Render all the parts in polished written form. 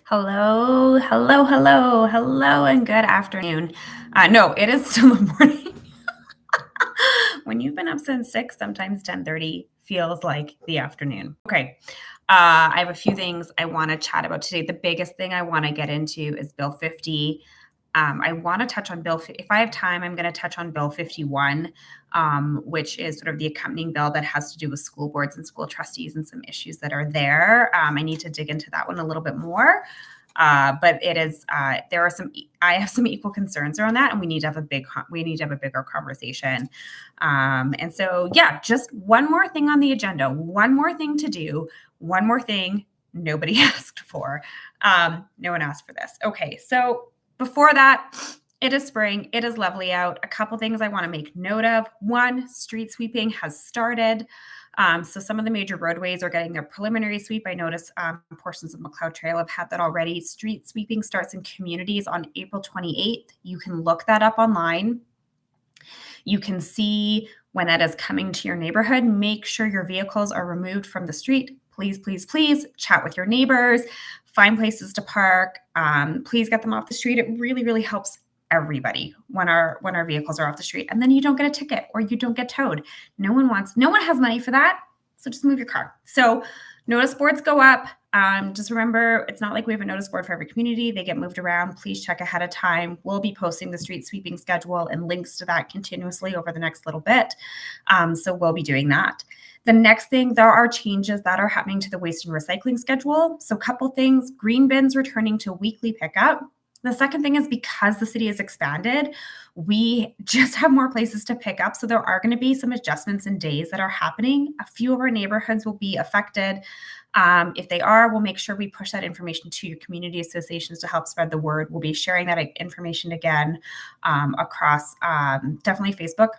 Hello, hello, hello, hello, and good afternoon. No, it is still the morning. When you've been up since 6, sometimes 10:30 feels like the afternoon. Okay, I have a few things I want to chat about today. The biggest thing I want to get into is Bill 50. I want to touch on if I have time, I'm going to touch on Bill 51, which is sort of the accompanying bill that has to do with school boards and school trustees and some issues that are there. I need to dig into that one a little bit more. But it is there are some I have some equal concerns around that, and we need to have a bigger conversation. And so yeah, just one more thing on the agenda, one more thing to do, one more thing nobody asked for. No one asked for this. Okay, so before that, it is spring. It is lovely out. A couple things I want to make note of. One, street sweeping has started. So some of the major roadways are getting their preliminary sweep. I noticed portions of McLeod Trail have had that already. Street sweeping starts in communities on April 28th. You can look that up online. You can see when that is coming to your neighborhood. Make sure your vehicles are removed from the street. Please, please, please chat with your neighbors. Find places to park. Please get them off the street. It really, really helps everybody when our vehicles are off the street, and then you don't get a ticket or you don't get towed. No one has money for that, so just move your car. So notice boards go up. Just remember, it's not like we have a notice board for every community. They get moved around. Please check ahead of time. We'll be posting the street sweeping schedule and links to that continuously over the next little bit. So we'll be doing that. The next thing, there are changes that are happening to the waste and recycling schedule. So a couple things, green bins returning to weekly pickup. The second thing is, because the city has expanded, we just have more places to pick up. So there are going to be some adjustments in days that are happening. A few of our neighborhoods will be affected. If they are, we'll make sure we push that information to your community associations to help spread the word. We'll be sharing that information again across definitely Facebook.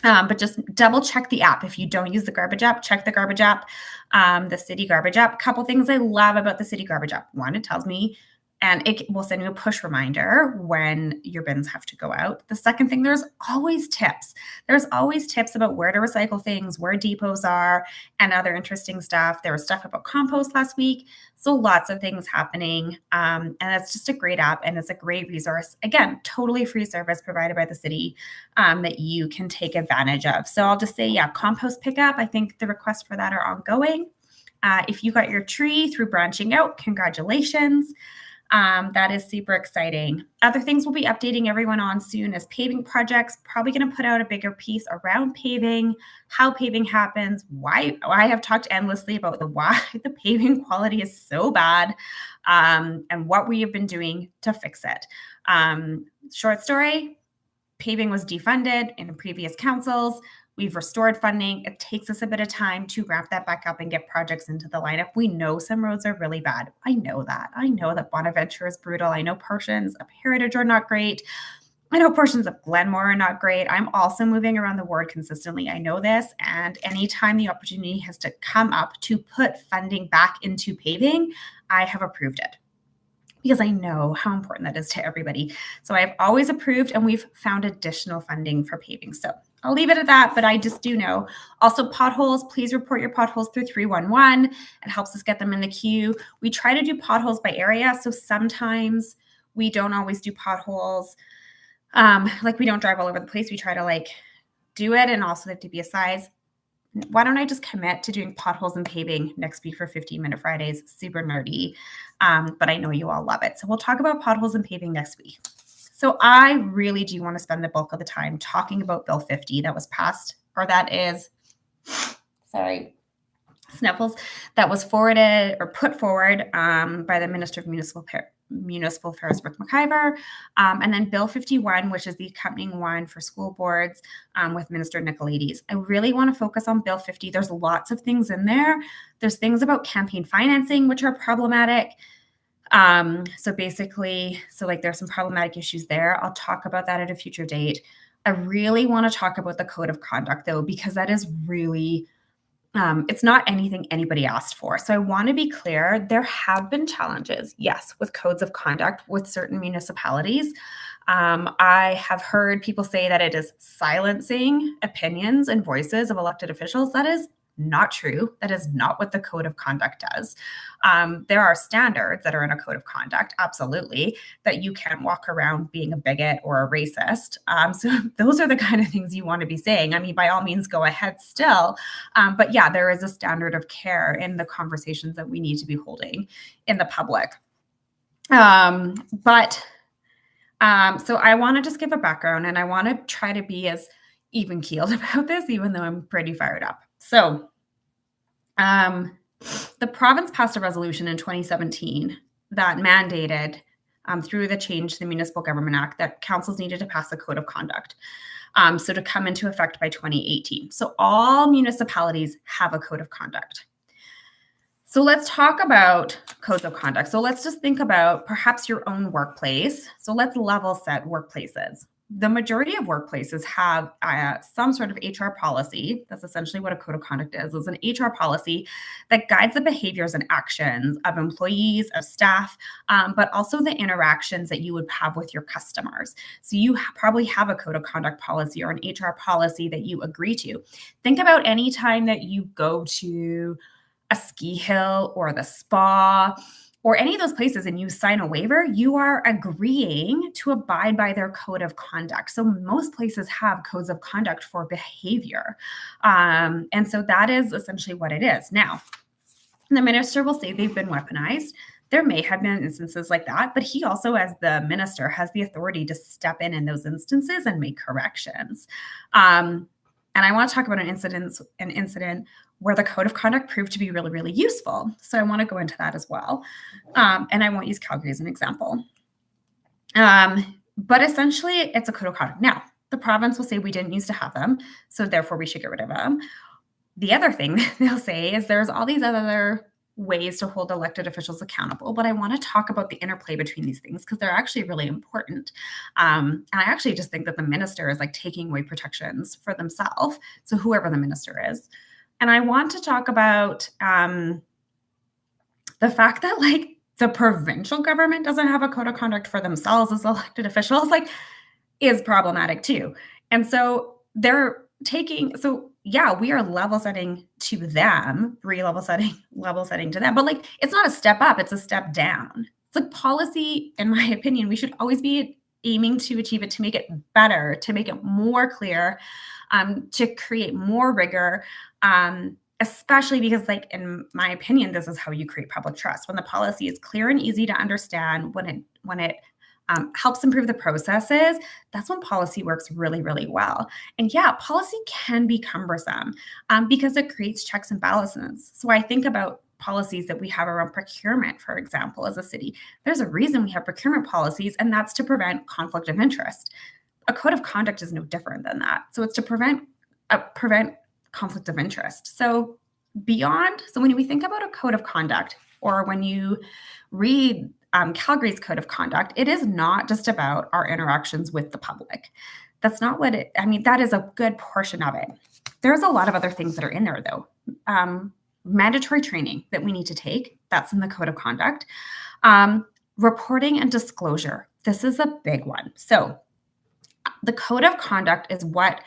But just double check the app. If you don't use the garbage app, check the garbage app, the city garbage app. Couple things I love about the city garbage app. One, it tells me, and it will send you a push reminder when your bins have to go out. The second thing, there's always tips. There's always tips about where to recycle things, where depots are, and other interesting stuff. There was stuff about compost last week. So lots of things happening. And it's just a great app, and it's a great resource. Again, totally free service provided by the city that you can take advantage of. So I'll just say, yeah, compost pickup. I think the requests for that are ongoing. If you got your tree through branching out, congratulations. That is super exciting. Other things we'll be updating everyone on soon is paving projects. Probably going to put out a bigger piece around paving, how paving happens, why I have talked endlessly about why the paving quality is so bad, and what we have been doing to fix it. Short story, paving was defunded in previous councils. We've restored funding. It takes us a bit of time to ramp that back up and get projects into the lineup. We know some roads are really bad. I know that. I know that Bonaventure is brutal. I know portions of Heritage are not great. I know portions of Glenmore are not great. I'm also moving around the ward consistently. I know this. And anytime the opportunity has to come up to put funding back into paving, I have approved it, because I know how important that is to everybody. So I've always approved, and we've found additional funding for paving. So I'll leave it at that, but I just do know. Also, potholes, please report your potholes through 311. It helps us get them in the queue. We try to do potholes by area, so sometimes we don't always do potholes. Like, we don't drive all over the place. We try to do it, and also they have to be a size. Why don't I just commit to doing potholes and paving next week for 15-minute Fridays? Super nerdy, but I know you all love it. So we'll talk about potholes and paving next week. So I really do want to spend the bulk of the time talking about Bill 50 that was passed, or that is, sorry, sniffles, that was forwarded or put forward by the Minister of Municipal Affairs, Rick McIver, and then Bill 51, which is the accompanying one for school boards with Minister Nicolaides. I really want to focus on Bill 50. There's lots of things in there. There's things about campaign financing, which are problematic. So there's some problematic issues there. I'll talk about that at a future date. I really want to talk about the code of conduct, though, because that is really it's not anything anybody asked for. So I want to be clear. There have been challenges, yes, with codes of conduct with certain municipalities. I have heard people say that it is silencing opinions and voices of elected officials. That is not true. That is not what the code of conduct does. There are standards that are in a code of conduct, absolutely, that you can't walk around being a bigot or a racist. So those are the kind of things you want to be saying. I mean, by all means, go ahead still. But yeah, there is a standard of care in the conversations that we need to be holding in the public. So I want to just give a background, and I want to try to be as even keeled about this, even though I'm pretty fired up. So the province passed a resolution in 2017 that mandated, through the change to the Municipal Government Act, that councils needed to pass a code of conduct. So to come into effect by 2018. So all municipalities have a code of conduct. So let's talk about codes of conduct. So let's just think about perhaps your own workplace. So let's level set workplaces. The majority of workplaces have some sort of HR policy. That's essentially what a code of conduct is an HR policy that guides the behaviors and actions of employees, of staff, but also the interactions that you would have with your customers. So you probably have a code of conduct policy or an HR policy that you agree to. Think about any time that you go to a ski hill or the spa or any of those places and you sign a waiver, you are agreeing to abide by their code of conduct. So most places have codes of conduct for behavior. And so that is essentially what it is. Now, the minister will say they've been weaponized. There may have been instances like that, but he also, as the minister, has the authority to step in those instances and make corrections. And I want to talk about an incident where the code of conduct proved to be really, really useful. So I want to go into that as well. And I won't use Calgary as an example. But essentially, it's a code of conduct. Now, the province will say we didn't used to have them, so therefore we should get rid of them. The other thing they'll say is there's all these other ways to hold elected officials accountable, but I want to talk about the interplay between these things because they're actually really important. And I actually just think that the minister is like taking away protections for themselves. So whoever the minister is. And I want to talk about the fact that like the provincial government doesn't have a code of conduct for themselves as elected officials, like is problematic too. And so they're taking, so yeah, we are level setting to them, level setting to them, but like, it's not a step up, it's a step down. It's like policy, in my opinion, we should always be aiming to achieve it, to make it better, to make it more clear, to create more rigor, especially because, like, in my opinion, this is how you create public trust. When the policy is clear and easy to understand, when it helps improve the processes, that's when policy works really, really well. And yeah, policy can be cumbersome because it creates checks and balances. So I think about policies that we have around procurement, for example, as a city. There's a reason we have procurement policies, and that's to prevent conflict of interest. A code of conduct is no different than that. So it's to prevent conflict of interest. So when we think about a code of conduct, or when you read Calgary's code of conduct, it is not just about our interactions with the public. That's not what that is a good portion of it. There's a lot of other things that are in there though. Mandatory training that we need to take, that's in the code of conduct. Reporting and disclosure, this is a big one. So the code of conduct is what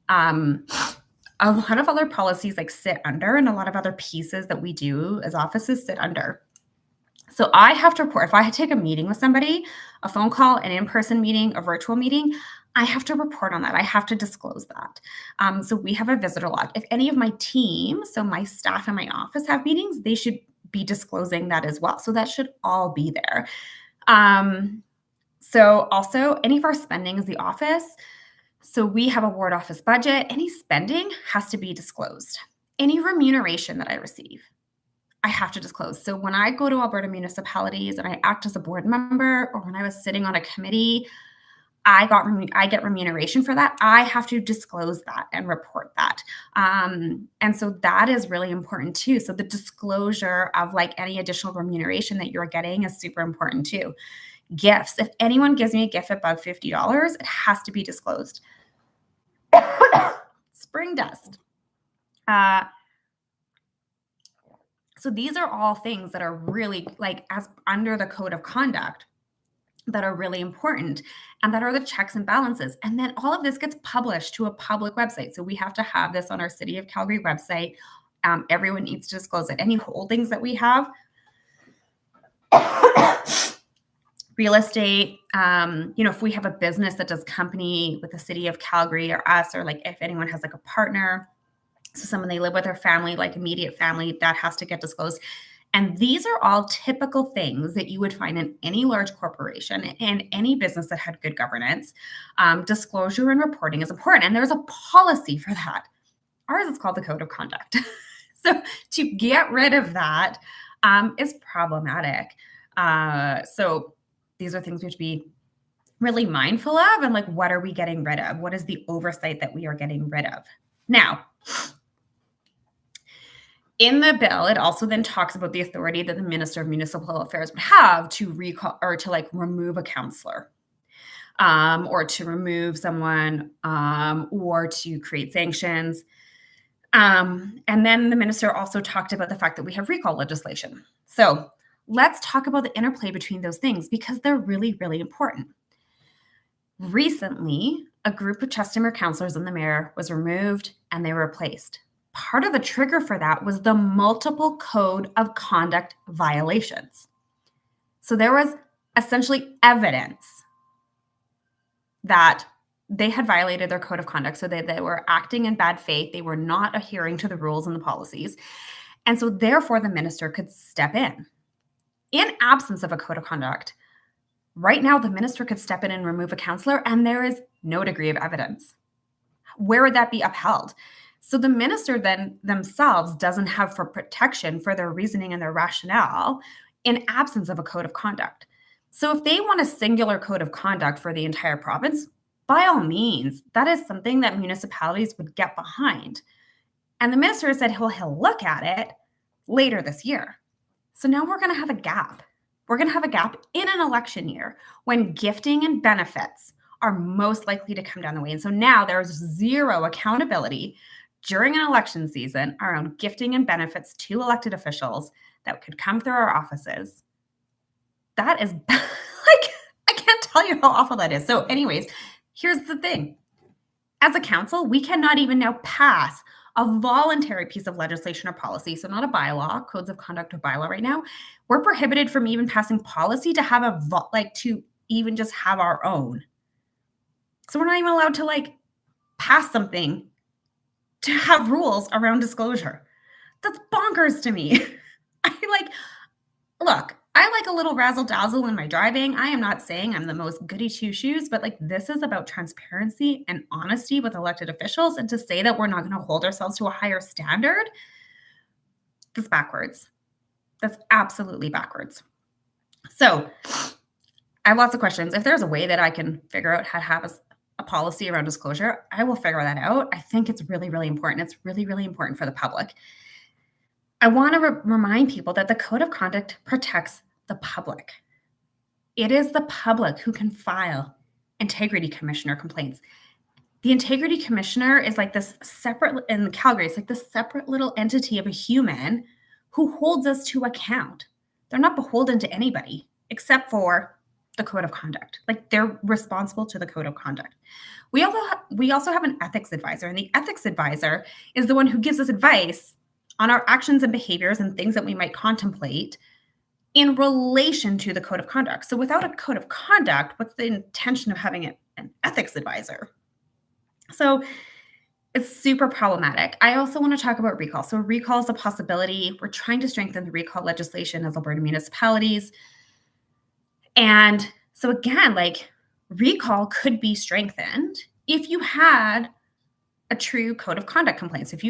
a lot of other policies like sit under, and a lot of other pieces that we do as offices sit under. So I have to report, if I take a meeting with somebody, a phone call, an in-person meeting, a virtual meeting, I have to report on that. I have to disclose that. So we have a visitor log. If any of my team, so my staff in my office have meetings, they should be disclosing that as well. So that should all be there. So also any of our spending as the office, so we have a ward office budget. Any spending has to be disclosed. Any remuneration that I receive, I have to disclose. So when I go to Alberta municipalities and I act as a board member, or when I was sitting on a committee, I get remuneration for that. I have to disclose that and report that. And so that is really important too. So the disclosure of like any additional remuneration that you're getting is super important too. Gifts. If anyone gives me a gift above $50, it has to be disclosed. Spring dust. So these are all things that are really like as under the code of conduct that are really important, and that are the checks and balances. And then all of this gets published to a public website. So we have to have this on our City of Calgary website. Everyone needs to disclose it. Any holdings that we have, real estate, if we have a business that does company with the city of Calgary or us, or like if anyone has like a partner, so someone they live with or family, like immediate family, that has to get disclosed. And these are all typical things that you would find in any large corporation and any business that had good governance. Disclosure and reporting is important, and there's a policy for that. Ours is called the Code of Conduct. So to get rid of that is problematic. So these are things we have to be really mindful of, and like, what are we getting rid of? What is the oversight that we are getting rid of? Now, in the bill, it also then talks about the authority that the Minister of Municipal Affairs would have to recall or to like remove a councillor, or to remove someone, or to create sanctions. And then the minister also talked about the fact that we have recall legislation. So let's talk about the interplay between those things, because they're really, really important. Recently, a group of Chestermere councillors and the mayor was removed and they were replaced. Part of the trigger for that was the multiple code of conduct violations. So there was essentially evidence that they had violated their code of conduct, so they were acting in bad faith. They were not adhering to the rules and the policies. And so therefore the minister could step in. In absence of a code of conduct, right now the minister could step in and remove a councillor, and there is no degree of evidence. Where would that be upheld? So the minister then themselves doesn't have for protection for their reasoning and their rationale in absence of a code of conduct. So if they want a singular code of conduct for the entire province, by all means, that is something that municipalities would get behind. And the minister said he'll look at it later this year. So now we're going to have a gap. We're going to have a gap in an election year when gifting and benefits are most likely to come down the way. And so now there's zero accountability during an election season around gifting and benefits to elected officials that could come through our offices. That is like, I can't tell you how awful that is. So anyways, here's the thing. As a council, we cannot even now pass a voluntary piece of legislation or policy, so not a bylaw, codes of conduct or bylaw right now. We're prohibited from even passing policy to have to even just have our own. So we're not even allowed to pass something to have rules around disclosure. That's bonkers to me. Look, I like a little razzle dazzle in my driving. I am not saying I'm the most goody two shoes, but this is about transparency and honesty with elected officials. And to say that we're not going to hold ourselves to a higher standard, that's backwards. That's absolutely backwards. So I have lots of questions. If there's a way that I can figure out how to have a policy around disclosure, I will figure that out. I think it's really, really important. It's really, really important for the public. I want to remind people that the Code of Conduct protects the public. It is the public who can file integrity commissioner complaints. The integrity commissioner is like this separate, in Calgary, it's like this separate little entity of a human who holds us to account. They're not beholden to anybody except for the Code of Conduct. They're responsible to the Code of Conduct. We also have an ethics advisor, and the ethics advisor is the one who gives us advice on our actions and behaviors and things that we might contemplate in relation to the Code of Conduct. So without a Code of Conduct, what's the intention of having an ethics advisor? So it's super problematic. I also want to talk about recall. So recall is a possibility. We're trying to strengthen the recall legislation as Alberta municipalities. And so again, recall could be strengthened if you had a true code of conduct complaint. So if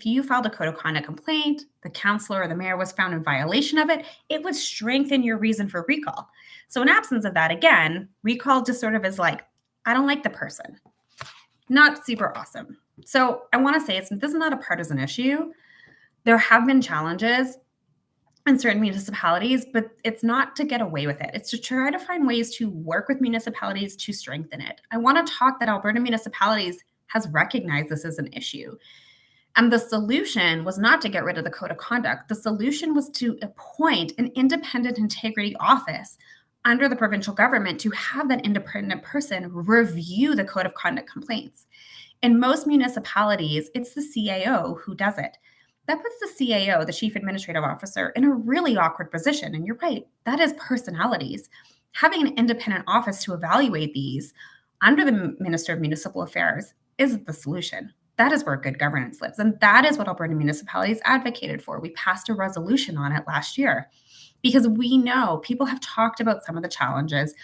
you filed a code of conduct complaint, the councillor or the mayor was found in violation of it, it would strengthen your reason for recall. So in absence of that, again, recall just sort of is I don't like the person. Not super awesome. So I want to say this is not a partisan issue. There have been challenges in certain municipalities, but it's not to get away with it. It's to try to find ways to work with municipalities to strengthen it. I want to talk that Alberta municipalities has recognized this as an issue. And the solution was not to get rid of the Code of Conduct. The solution was to appoint an independent integrity office under the provincial government to have that independent person review the Code of Conduct complaints. In most municipalities, it's the CAO who does it. that puts the CAO, the chief administrative officer, in a really awkward position. And you're right, that is personalities. Having an independent office to evaluate these under the Minister of Municipal Affairs is the solution. That is where good governance lives. And that is what Alberta municipalities advocated for. We passed a resolution on it last year because we know people have talked about some of the challenges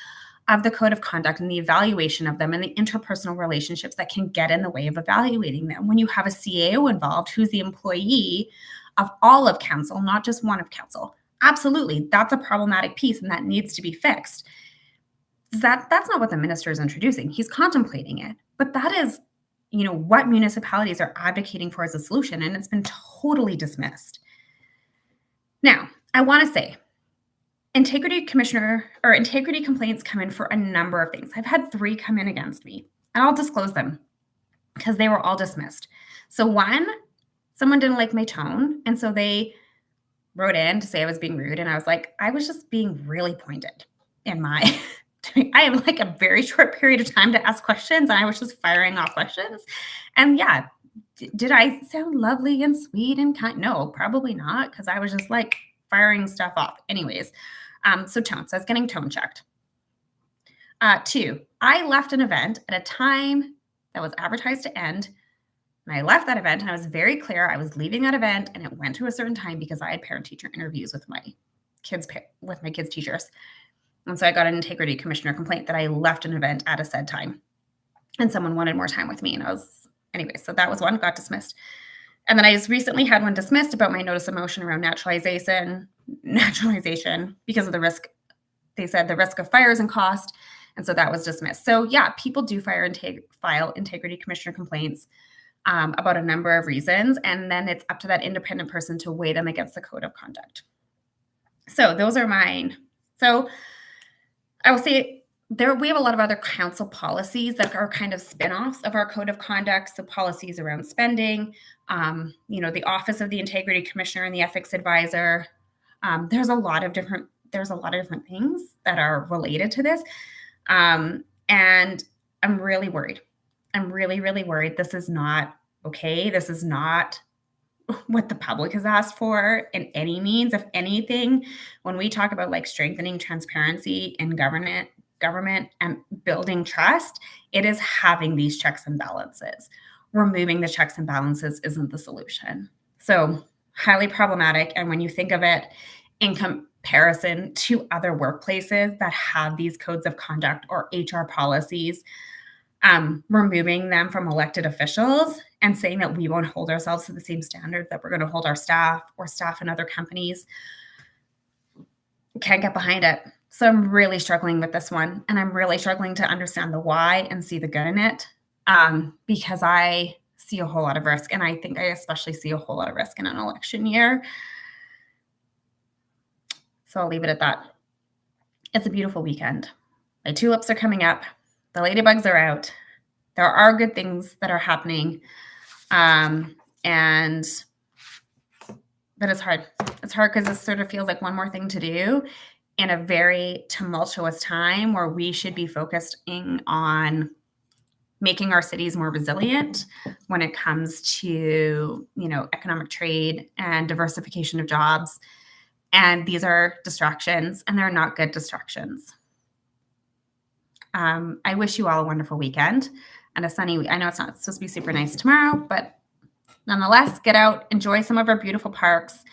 of the code of conduct and the evaluation of them and the interpersonal relationships that can get in the way of evaluating them. When you have a CAO involved who's the employee of all of council, not just one of council, absolutely, that's a problematic piece and that needs to be fixed. That's not what the minister is introducing. He's contemplating it, but that is, what municipalities are advocating for as a solution, and it's been totally dismissed. Now, I want to say, integrity complaints come in for a number of things. I've had 3 come in against me, and I'll disclose them because they were all dismissed. So one, someone didn't like my tone, and so they wrote in to say I was being rude, and I was like, I was just being really pointed in my I have like a very short period of time to ask questions, and I was just firing off questions. And yeah, did I sound lovely and sweet and kind? No, probably not, because I was just like firing stuff off. Anyways, so tone. So I was getting tone checked. 2, I left an event at a time that was advertised to end. And I left that event and I was very clear I was leaving that event and it went to a certain time because I had parent-teacher interviews with my kids' teachers. And so I got an integrity commissioner complaint that I left an event at a said time and someone wanted more time with me. And so that was one, got dismissed. And then I just recently had one dismissed about my notice of motion around naturalization because of the risk. They said the risk of fires and cost. And so that was dismissed. So yeah, people do file integrity commissioner complaints about a number of reasons. And then it's up to that independent person to weigh them against the code of conduct. So those are mine. So I will say we have a lot of other council policies that are kind of spin-offs of our code of conduct. So policies around spending, the office of the integrity commissioner and the ethics advisor. There's a lot of different things that are related to this. And I'm really worried. I'm really, really worried. This is not okay. This is not what the public has asked for in any means. If anything, when we talk about like strengthening transparency in government and building trust, it is having these checks and balances. Removing the checks and balances isn't the solution. So highly problematic. And when you think of it in comparison to other workplaces that have these codes of conduct or HR policies, removing them from elected officials and saying that we won't hold ourselves to the same standards that we're going to hold our staff or staff in other companies, can't get behind it. So I'm really struggling with this one, and I'm really struggling to understand the why and see the good in it, because I see a whole lot of risk, and I think I especially see a whole lot of risk in an election year. So I'll leave it at that. It's a beautiful weekend. My tulips are coming up. The ladybugs are out. There are good things that are happening. But it's hard. It's hard because it sort of feels like one more thing to do in a very tumultuous time where we should be focusing on making our cities more resilient when it comes to, economic trade and diversification of jobs. And these are distractions, and they're not good distractions. I wish you all a wonderful weekend and a sunny week. I know it's not supposed to be super nice tomorrow, but nonetheless, get out, enjoy some of our beautiful parks,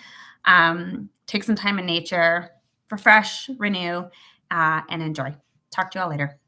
take some time in nature, refresh, renew, and enjoy. Talk to you all later.